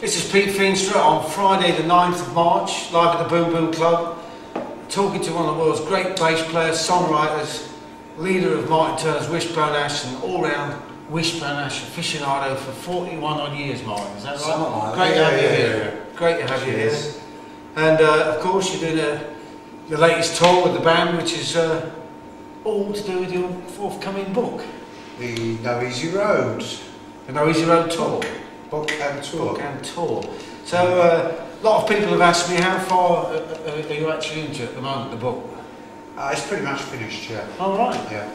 This is Pete Feenstra on Friday the 9th of March, live at the Boom Boom Club, talking to one of the world's great bass players, songwriters, leader of Martin Turner's Wishbone Ash, and all-round Wishbone Ash aficionado for 41 odd years, Martin. Is that right? Great to have you here. Great to have you here. And of course you're doing the latest tour with the band, which is all to do with your forthcoming book. The No Easy Road. The No Easy Road tour. Book and tour. Book and tour. So a lot of people have asked me, how far are you actually into at the moment, the book? It's pretty much finished, yeah. Oh, right. Yeah.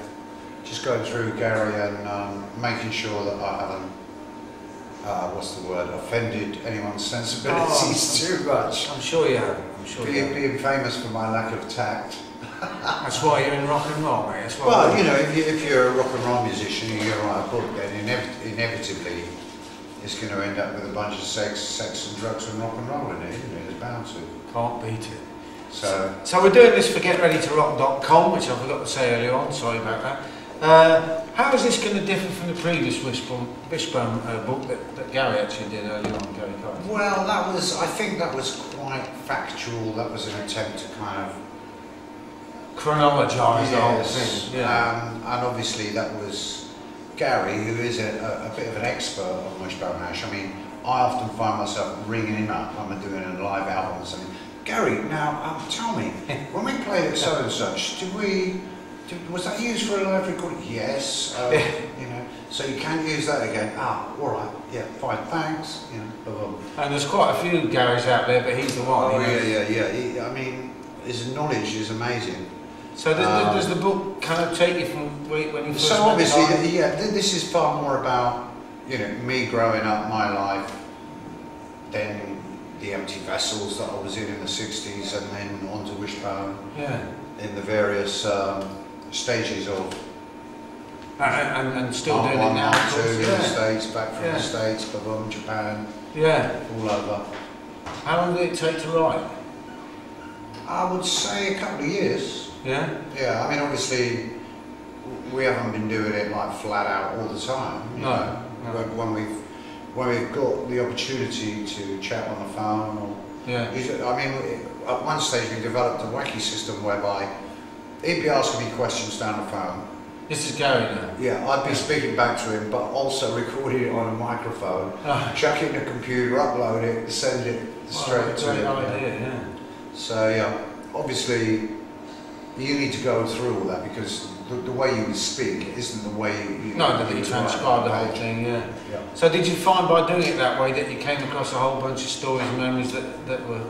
Just going through Gary and making sure that I haven't, what's the word, offended anyone's sensibilities too much. I'm sure you have. I'm sure being famous for my lack of tact. That's why you're in rock and roll, mate. That's why. Well, you know, if you're a rock and roll musician and you're going to write a book, then inevitably it's going to end up with a bunch of sex and drugs and rock and roll in it, isn't it? It's bound to. Can't beat it. So we're doing this for GetReadyToRock.com, which I forgot to say earlier on, sorry about that. How is this going to differ from the previous Wishbone book that Gary actually did earlier on, Gary Carter? Well, I think that was quite factual. That was an attempt to kind of chronologise the whole thing. Yeah. And obviously that was Gary, who is a bit of an expert on Wishbone Ash. I mean, I often find myself ringing him up when I'm doing a live album and saying, Gary, now tell me, when we played at so and such, was that used for a live recording? Yes. You know, so you can't use that again. Ah, all right. Yeah, fine. Thanks. You know. And there's quite a few Garys out there, but he's the one. Oh yeah. I mean, his knowledge is amazing. So does the book kind of take you from when you first met? So obviously, yeah, this is far more about, you know, me growing up, my life, then the empty vessels that I was in the 60s, and then on to Wishbone. Yeah. In the various stages of. And still doing it now. In the States, back from the States, Japan. Yeah. All over. How long did it take to write? I would say a couple of years. Yeah? Yeah, I mean, obviously, we haven't been doing it like flat out all the time. You know? When we've got the opportunity to chat on the phone, or I mean, at one stage we developed a wacky system whereby he'd be asking me questions down the phone. This is Gary now? Yeah, I'd be speaking back to him, but also recording it on a microphone, chuck it in the computer, upload it, send it straight to him. Great idea, yeah. So yeah, obviously you need to go through all that, because the way you speak isn't the way you transcribe the whole thing, yeah. So did you find by doing it that way that you came across a whole bunch of stories and memories that were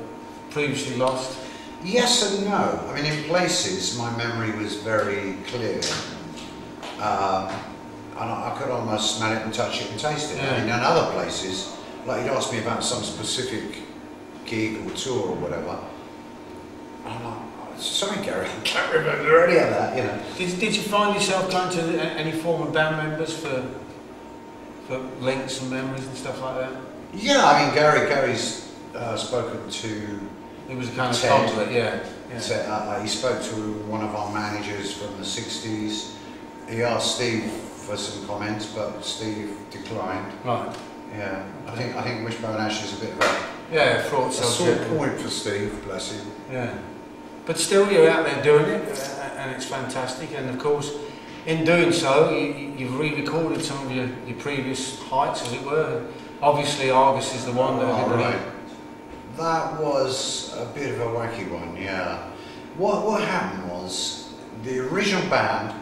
previously lost? Yes and no. I mean, in places my memory was very clear, and I could almost smell it and touch it and taste it. I mean, in other places, like you'd ask me about some specific gig or tour or whatever, and I'm like, sorry Gary, I can't remember any of that, you know. Did you find yourself going to any former band members for links and memories and stuff like that? Yeah, I mean, Gary's spoken to. It was a kind of compliment, he spoke to one of our managers from the 60s. He asked Steve for some comments, but Steve declined. Right. Yeah. Okay. I think Wishbone Ash is a bit of a fraught sore point for Steve, bless him. Yeah. But still, you're out there doing it, and it's fantastic. And of course, in doing so, you've re-recorded some of your previous heights, as it were. Obviously, Argus is the one that. That was a bit of a wacky one, yeah. What happened was the original band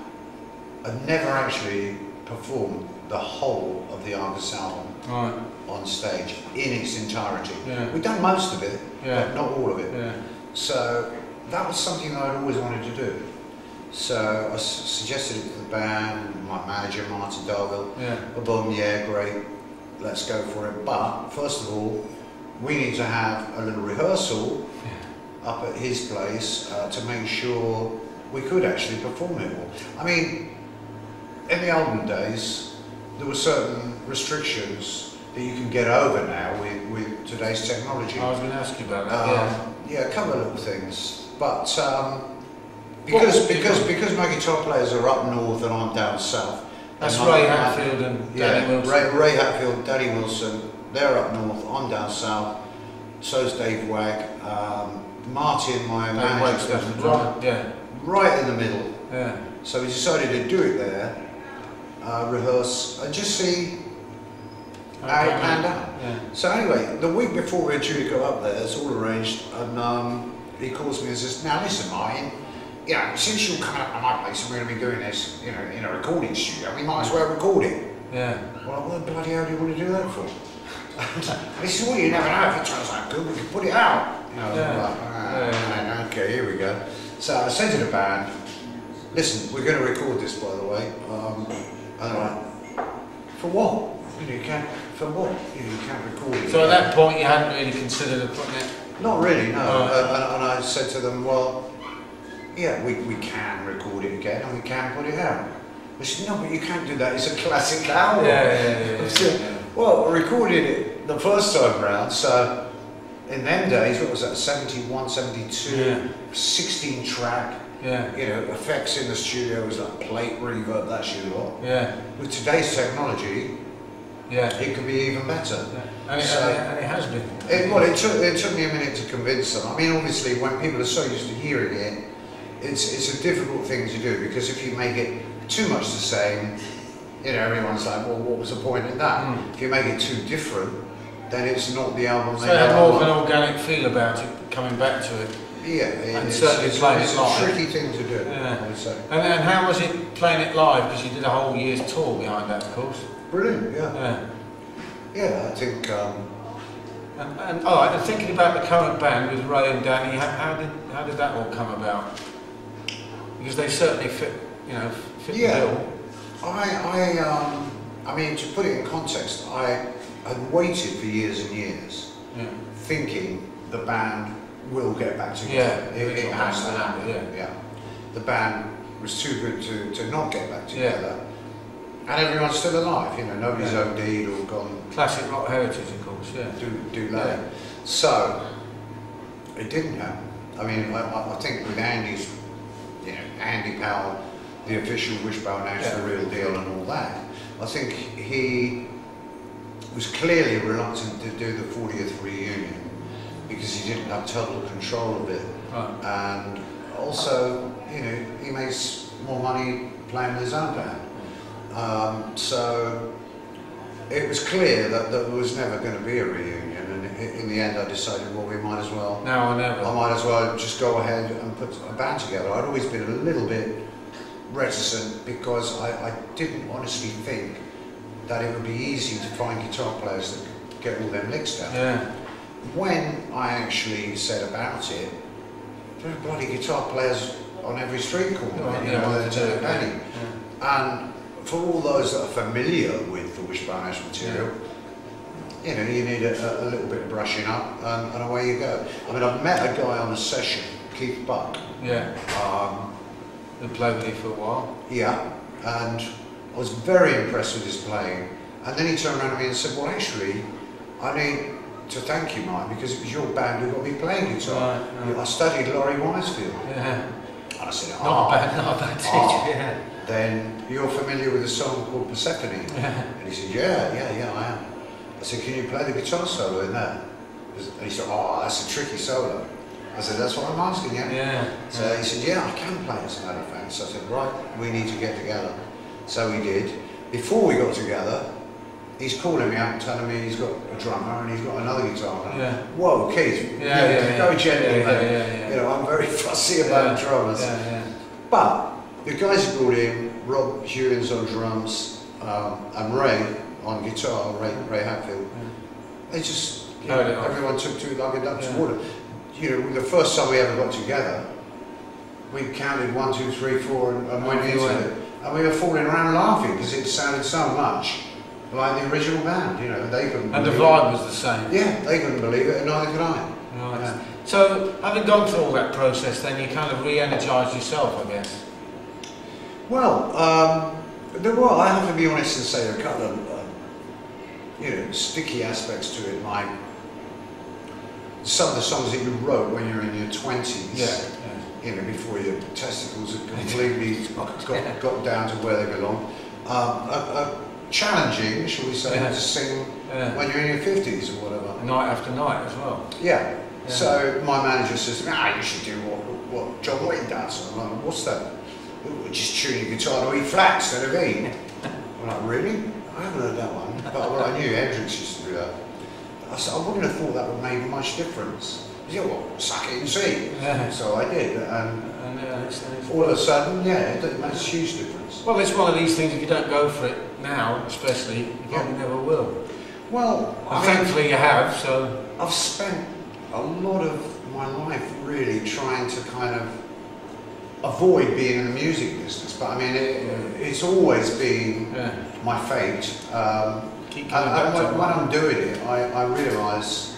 had never actually performed the whole of the Argus album on stage in its entirety. Yeah. We'd done most of it, but not all of it. Yeah. So that was something that I'd always wanted to do. So I suggested it to the band, my manager Martin Darville. Yeah, great, let's go for it. But first of all, we need to have a little rehearsal up at his place to make sure we could actually perform it all. I mean, in the olden days, there were certain restrictions that you can get over now with today's technology. I was going to ask you about that. Yeah, a couple of little things, but because my guitar players are up north and I'm down south, That's Ray Hatfield and Danny Wilson. Ray Hatfield, Danny Wilson. They're up north. I'm down south. So's Dave Wagg. Martin, my manager, was right in the middle. Yeah. So we decided to do it there, rehearse, and just see how it panned out. Yeah. So anyway, the week before we were due to go up there, it's all arranged, and he calls me and says, "Now listen, Martin, you know, since you're coming up to my place and we're going to be doing this, you know, in a recording studio, we might as well record it." Yeah. Well, what the bloody hell do you want to do that for? He said, "Well, you never know, if it turns out good, we can put it out." You know, like, okay, here we go. So I said to the band, "Listen, we're going to record this, by the way." And they're like, "For what? You know, you can't. For what? You know, you can't record it." So at that point, you hadn't really considered putting it. Not really, no. And I said to them, "Well, yeah, we can record it again, and we can put it out." They said, "No, but you can't do that. It's a classic album." Yeah. Said, well, I recorded it the first time round, so in them days, what was that? 71, 72, 16 track. Yeah. You know, effects in the studio was like plate reverb, that shit a lot. Yeah. With today's technology, it could be even better. Yeah. And it has been. It took me a minute to convince them. I mean, obviously, when people are so used to hearing it, it's a difficult thing to do, because if you make it too much the same, you know, everyone's like, "Well, what was the point in that?" If you make it too different, then it's not the album. So it had more of an organic feel about it, coming back to it. Yeah, and certainly playing it live. It's a tricky thing to do, I would say. And how was it playing it live? Because you did a whole year's tour behind that, of course. Brilliant, yeah, I think. And all right, and thinking about the current band with Ray and Danny, how did that all come about? Because they certainly fit the bill. I mean, to put it in context, I had waited for years and years, thinking the band will get back together. It has to happen. Yeah. The band was too good to not get back together, and everyone's still alive. You know, nobody's OD'd or gone. Classic rock heritage, of course. Do that. So it didn't happen. I mean, I think with Andy's, Andy Powell, the official Wishbone Ash, the real deal, and all that, I think he was clearly reluctant to do the 40th reunion because he didn't have total control of it, and also, he makes more money playing with his own band. So it was clear that there was never going to be a reunion, and in the end I decided, well, we might as well. Now or never. I might as well just go ahead and put a band together. I'd always been a little bit reticent because I didn't honestly think that it would be easy to find guitar players that could get all them licks down. Yeah. When I actually said about it, there were bloody guitar players on every street corner, and for all those that are familiar with the Wishbone Ash material, you need a little bit of brushing up, and away you go. I mean, I've met a guy on a session, Keith Buck. Yeah. Who played with you for a while. Yeah, and I was very impressed with his playing. And then he turned around to me and said, "Well, actually, I need to thank you, Mike, because it was your band who got me playing guitar. I studied Laurie Wisefield." Yeah. And I said, not a bad teacher. Then you're familiar with a song called Persephone? Yeah. And he said, yeah, I am. I said, "Can you play the guitar solo in that?" And he said, "Oh, that's a tricky solo." I said, "That's what I'm asking you." So he said, "Yeah, I can play, as a matter of fact." So I said, "Right, we need to get together." So we did. Before we got together, he's calling me up, telling me he's got a drummer and he's got another guitar player. Whoa, Keith, go gently, mate. I'm very fussy about drummers. But the guys who brought in, Rob Hewins on drums, and Ray on guitar, Ray Hatfield, they just, everyone took to it like a duck's water. The first time we ever got together, we counted 1, 2, 3, 4 and went into it. And we were falling around laughing because it sounded so much like the original band, they couldn't And the vibe was the same. Yeah, they couldn't believe it, and neither could I. Right. Yeah. So, having gone through all that process, then you kind of re-energised yourself, I guess. Well, I have to be honest and say there are a couple of, sticky aspects to it, like some of the songs that you wrote when you were in your 20s. Before your testicles had completely got down to where they belong. challenging, shall we say, to sing when you're in your 50s or whatever. Night after night as well. Yeah. So my manager says to me, you should do what John Wayne does. I'm like, what's that? Just tune your guitar to E flat instead of E. I'm like, really? I haven't heard that one. But I knew Hendrix used to do that. I said, I wouldn't have thought that would make much difference. He said, well, suck it and see. Yeah. So I did. And all of a sudden, it makes a huge difference. Well, it's one of these things, if you don't go for it now, especially, you probably never will. Well, thankfully you have, so... I've spent a lot of my life really trying to kind of avoid being in the music business, but I mean, it's always been my fate. And when I'm doing it, I realise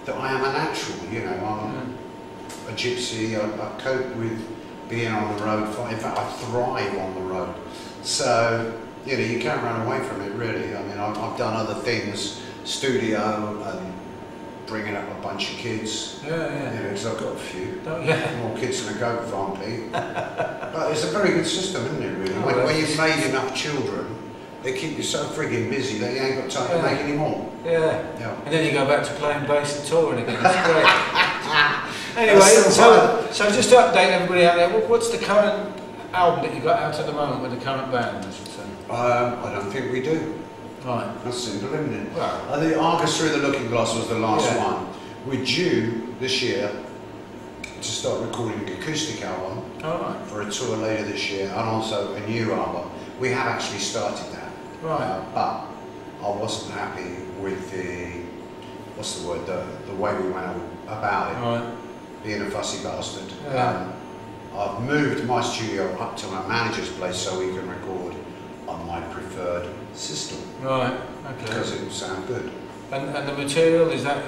that I am a natural, you know, I'm a gypsy, I cope with being on the road, in fact I thrive on the road. So, you know, you can't run away from it really. I mean, I've done other things, studio and bringing up a bunch of kids. You know, because I've got a few. More kids than a goat farm, Pete. But it's a very good system, isn't it, really? When you've made enough children, they keep you so frigging busy that you ain't got time to make any more. And then you go back to playing bass and touring again. It's great. Anyway, so just to update everybody out there, what's the current album that you got out at the moment with the current band, I should say? I don't think we do. Right. That's simple, isn't it? Well, I think Argus Through the Looking Glass was the last one. We're due this year to start recording an acoustic album for a tour later this year, and also a new album. We have actually started that. Right. But I wasn't happy with the, what's the word, the way we went about it. Right. Being a fussy bastard. I've moved my studio up to my manager's place so we can record on my preferred system. Right, okay. Because it will sound good. And the material, is that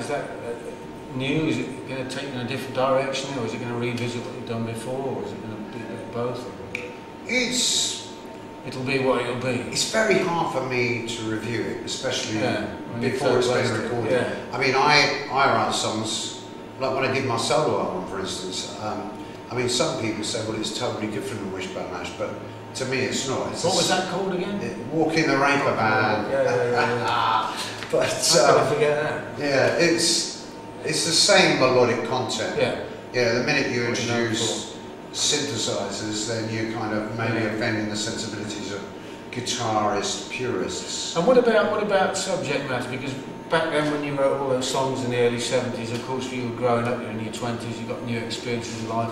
new? Is it going to take you in a different direction, or is it going to revisit what you've done before, or is it going to be a bit of both? It'll be what it'll be. It's very hard for me to review it, especially before it's been recorded. I mean, I write songs, like when I did my solo album, for instance. I mean, some people say, well, it's totally different than Wishbone Ash, but to me it's not. What was that called again? Walking the Raper Band. But how can I forget that? Yeah, it's the same melodic content. The minute you introduce synthesizers, then you kind of maybe offending the sensibilities of guitarist purists. And what about subject matter? Because back then, when you wrote all those songs in the early 70s, of course, you were growing up, you're in your 20s, you've got new experiences in life.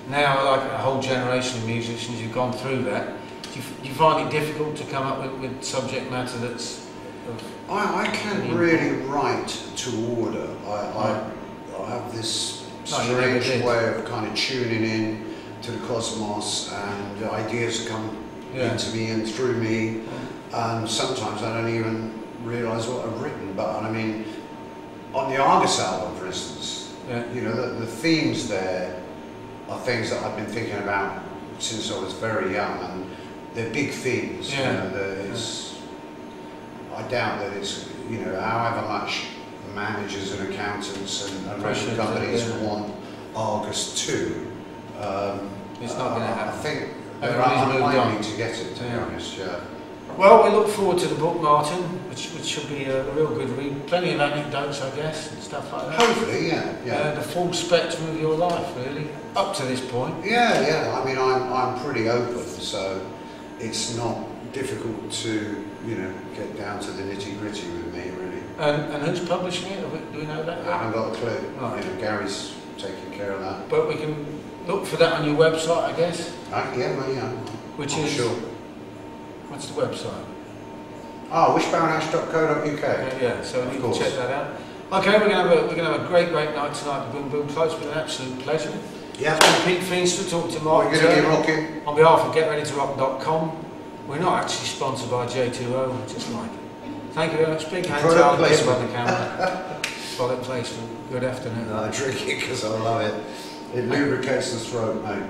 Now, like a whole generation of musicians who've gone through that, do you find it difficult to come up with subject matter that's... I can't really write to order. I have this strange way of kind of tuning in to the cosmos, and ideas come into me and through me, and sometimes I don't even realise what I've written. But I mean, on the Argus album, for instance, you know, the themes there are things that I've been thinking about since I was very young, and they're big themes. You know, I doubt that it's, you know, however much managers and accountants and record companies want Argus 2. It's not going to happen. I think they're unlikely to get it, to be honest. Well, we look forward to the book, Martin, which should be a real good read. Plenty of anecdotes, I guess, and stuff like that. Hopefully, the full spectrum of your life, really, up to this point. I mean, I'm pretty open, so it's not difficult to, you know, get down to the nitty gritty with me, really. And who's publishing it? Do we know that? I haven't got a clue. Right. You know, Gary's taking care of that. But we can look for that on your website, I guess. Which is sure. What's the website? wishboneash.co.uk. So you can check that out. Okay, we're gonna have a great night tonight at the Boom Boom Club. It's been an absolute pleasure. Yeah. It's been Pete Feenstra talking to Mark. We're going to be rocking. On behalf of GetReadyToRock.com. We're not actually sponsored by J2O, I just like it. Thank you very much. Big hand to Alan Kim on the camera. Product placement. Good afternoon. I drink it because I love it. It lubricates the throat, mate.